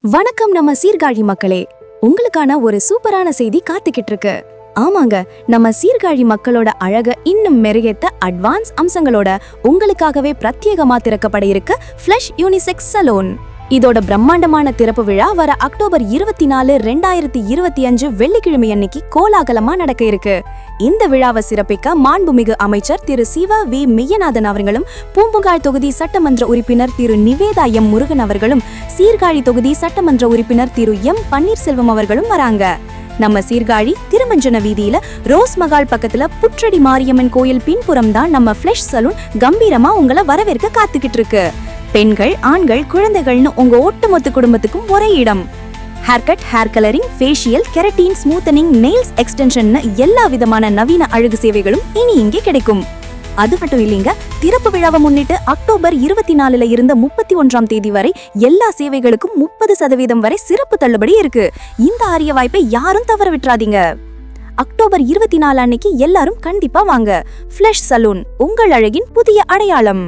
வணக்கம் நம்ம சீர்காழி மக்களே, உங்களுக்கான ஒரு சூப்பரான செய்தி காத்துக்கிட்டு இருக்கு. ஆமாங்க, நம்ம சீர்காழி மக்களோட அழக இன்னும் மெருகேத்த அட்வான்ஸ் அம்சங்களோட உங்களுக்காகவே பிரத்யேகமா திறக்கப்பட இருக்கு ஃப்ளஷ் யூனிசெக்ஸ் சலூன். இதோட பிரம்மாண்டமான திறப்பு விழா வர அக்டோபர் 24, 2025 வெள்ளிக்கிழமை அன்னைக்கு கோலாகலமா நடக்க இருக்கு. இந்த விழாவை சிறப்பிக்க மாண்புமிகு அமைச்சர் திரு சிவ வி மெய்யநாதன் அவர்களும், பூம்புகார் தொகுதி சட்டமன்ற உறுப்பினர் திரு நிவேதா எம் முருகன் அவர்களும், சீர்காழி தொகுதி சட்டமன்ற உறுப்பினர் திரு எம் பன்னீர்செல்வம் அவர்களும் வராங்க. நம்ம சீர்காழி திருமஞ்சன வீதியில ரோஸ் மகால் பக்கத்துல புற்றடி மாரியம்மன் கோயில் பின்புறம் தான் நம்ம ஃப்ளஷ் சலூன் கம்பீரமா உங்களை வரவேற்க காத்துக்கிட்டு இருக்கு. பெண்கள், ஆண்கள், குழந்தைகள்னு உங்க ஒட்டுமொத்த குடும்பத்துக்கும் ஒரே இடம். Hair cut, hair colouring, facial, keratin, smoothening, nails extension எல்லா விதமான நவீன அழகு சேவைகளும் இனி இங்கே கிடைக்கும். அது மட்டும் இல்லைங்க, திறப்பு விழாவை முன்னிட்டு அக்டோபர் 24 இருந்து 31 தேதி வரை எல்லா சேவைகளுக்கும் 30% வரை சிறப்பு தள்ளுபடி இருக்கு. இந்த அரிய வாய்ப்பை யாரும் தவற விட்டுறாதீங்க. அக்டோபர் 24 அன்னைக்கு எல்லாரும் கண்டிப்பா வாங்க. ஃப்ளஷ் சலூன், உங்கள் அழகின் புதிய அடையாளம்.